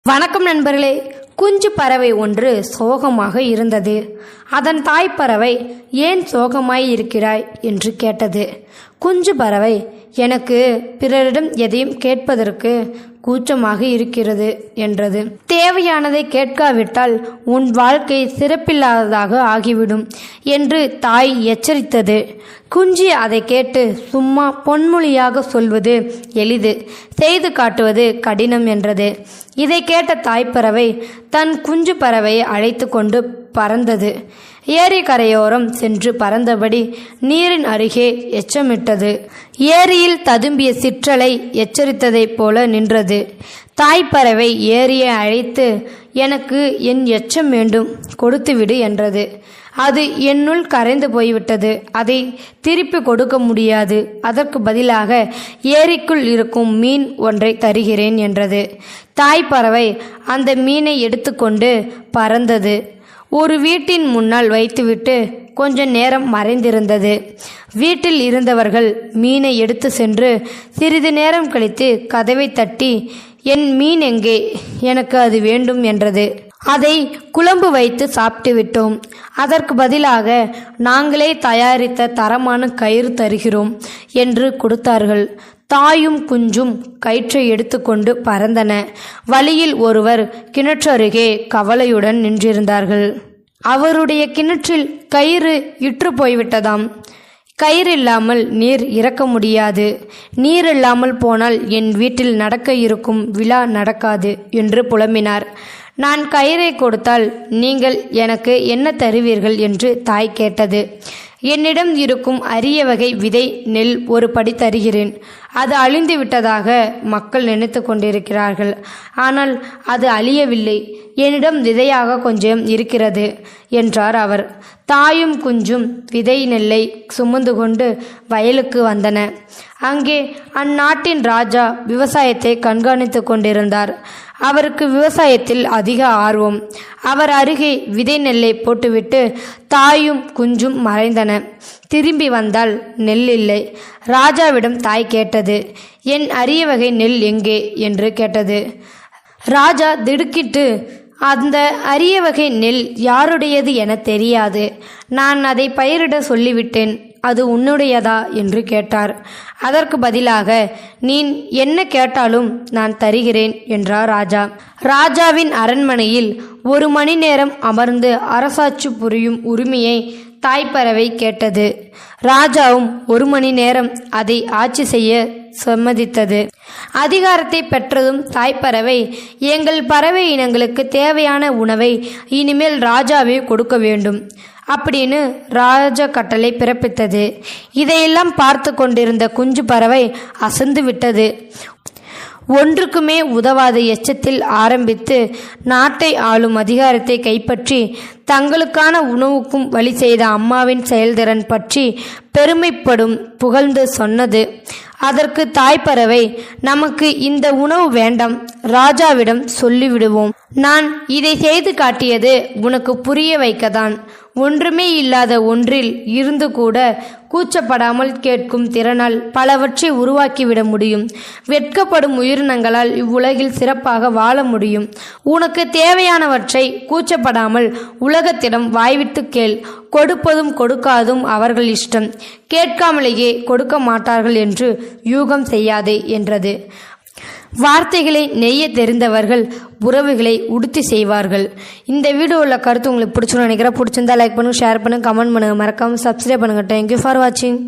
வணக்கம் நண்பர்களே. குஞ்சு பறவை ஒன்று சோகமாக இருந்தது. அதன் தாய் பறவை, ஏன் சோகமாய் இருக்கிறாய் என்று கேட்டது. குஞ்சு பறவை, எனக்கு பிறரிடம் எதையும் கேட்பதற்கு கூச்சமாக இருக்கிறது என்றது. தேவையானதை கேட்காவிட்டால் உன் வாழ்க்கை சிறப்பில்லாததாக ஆகிவிடும் என்று தாய் எச்சரித்தது. குஞ்சு அதை கேட்டு, சும்மா பொன்மொழியாக சொல்வது எளிது, செய்து காட்டுவது கடினம் என்றது. இதை கேட்ட தாய்ப்பறவை தன் குஞ்சு பறவையை அழைத்து கொண்டு பறந்தது. ஏரி கரையோரம் சென்று பறந்தபடி நீரின் அருகே எச்சமிட்டது. ஏரியில் ததும்பிய சிற்றலை எச்சரித்ததைப் போல நின்றது. தாய்ப்பறவை ஏரியை அழைத்து, எனக்கு என் எச்சம் வேண்டும், கொடுத்துவிடு என்றது. அது என்னுள் கரைந்து போய்விட்டது, அதை திருப்பி கொடுக்க முடியாது. அதற்கு பதிலாக ஏரிக்குள் இருக்கும் மீன் ஒன்றை தருகிறேன் என்றது. தாய்ப்பறவை அந்த மீனை எடுத்துக்கொண்டு பறந்தது. ஒரு வீட்டின் முன்னால் வைத்துவிட்டு கொஞ்ச நேரம் மறைந்திருந்தது. வீட்டில் இருந்தவர்கள் மீனை எடுத்து சென்று சிறிது நேரம் கழித்து கதவை தட்டி, என் மீன் எங்கே, எனக்கு அது வேண்டும் என்றது. அதை குழம்பு வைத்து சாப்பிட்டு விட்டோம். அதற்கு பதிலாக நாங்களே தயாரித்த தரமான கயிறு தருகிறோம் என்று கொடுத்தார்கள். தாயும் குஞ்சும் கயிற்றை எடுத்துக்கொண்டு பறந்தன. வழியில் ஒருவர் கிணற்றருகே கவலையுடன் நின்றிருந்தார்கள். அவருடைய கிணற்றில் கயிறு இற்று போய்விட்டதாம். கயிறு இல்லாமல் நீர் இறக்க முடியாது. நீர் இல்லாமல் போனால் என் வீட்டில் நடக்க இருக்கும் விழா நடக்காது என்று புலம்பினார். நான் கயிறை கொடுத்தால் நீங்கள் எனக்கு என்ன தருவீர்கள் என்று தாய் கேட்டது. என்னிடம் இருக்கும் அரிய வகை விதை நெல் ஒரு படி தருகிறேன். அது அழிந்து விட்டதாக மக்கள் நினைத்து கொண்டிருக்கிறார்கள். ஆனால் அது அழியவில்லை. என்னிடம் விதையாக கொஞ்சம் இருக்கிறது என்றார் அவர். தாயும் குஞ்சும் விதை நெல்லை சுமந்து கொண்டு வயலுக்கு வந்தன. அங்கே அந்நாட்டின் ராஜா விவசாயத்தை கண்காணித்து கொண்டிருந்தார். அவருக்கு விவசாயத்தில் அதிக ஆர்வம். அவர் அருகே விதை நெல்லை போட்டுவிட்டு தாயும் குஞ்சும் மறைந்தன. திரும்பி வந்தால் நெல் இல்லை. ராஜாவிடம் தாய் கேட்டது, என் அரிய வகை நெல் எங்கே என்று கேட்டது. ராஜா திடுக்கிட்டு, அந்த அரிய வகை நெல் யாருடையது என தெரியாது. நான் அதை பயிரிட சொல்லிவிட்டேன், அது உன்னுடையதா என்று கேட்டார். அதற்கு பதிலாக, நீ என்ன கேட்டாலும் நான் தருகிறேன் என்றார் ராஜா. ராஜாவின் அரண்மனையில் 1 மணி நேரம் அமர்ந்து அரசாட்சி புரியும் உரிமையை தாய்ப்பறவை கேட்டது. ராஜாவும் 1 மணி நேரம் அதை ஆட்சி செய்ய சம்மதித்தது. அதிகாரத்தை பெற்றதும் தாய்ப்பறவை, எங்கள் பறவை இனங்களுக்கு தேவையான உணவை இனிமேல் ராஜாவே கொடுக்க வேண்டும் அப்படின்னு ராஜ கட்டளை பிறப்பித்தது. இதையெல்லாம் பார்த்து கொண்டிருந்த குஞ்சு பறவை அசந்து விட்டது. ஒன்றுக்குமே உதவாத எச்சத்தில் ஆரம்பித்து நாட்டை ஆளும் அதிகாரத்தை கைப்பற்றி தங்களுக்கான உணவுக்கும் வழி செய்த அம்மாவின் செயல்திறன் பற்றி பெருமைப்படும் புகழ்ந்து சொன்னது. அதற்கு தாய்ப்பறவை, நமக்கு இந்த உணவு வேண்டாம், ராஜாவிடம் சொல்லிவிடுவோம். நான் இதை செய்து காட்டியது உனக்கு புரிய வைக்கத்தான். ஒன்றுமே இல்லாத ஒன்றில் இருந்து கூட கூச்சப்படாமல் கேட்கும் திறனால் பலவற்றை உருவாக்கிவிட முடியும். வெட்கப்படும் உயிரினங்களால் இவ்வுலகில் சிறப்பாக வாழ முடியும். உனக்கு தேவையானவற்றை கூச்சப்படாமல் உலகத்திடம் வாய்விட்டு கேள். கொடுப்பதும் கொடுக்காதும் அவர்கள் இஷ்டம். கேட்காமலேயே கொடுக்க மாட்டார்கள் என்று யூகம் செய்யாதே என்றது. வார்த்தைகளை நெய்ய தெரிந்தவர்கள் உறவுகளை உடுத்தி செய்வார்கள். இந்த வீடியோவில் கருத்து உங்களுக்கு பிடிச்சுன்னு நினைக்கிறேன். பிடிச்சிருந்தா லைக் பண்ணுங்க, ஷேர் பண்ணுங்க, கமெண்ட் பண்ணுங்க, மறக்காம சப்ஸ்கிரைப் பண்ணுங்க. தேங்க்யூ ஃபார் வாட்சிங்.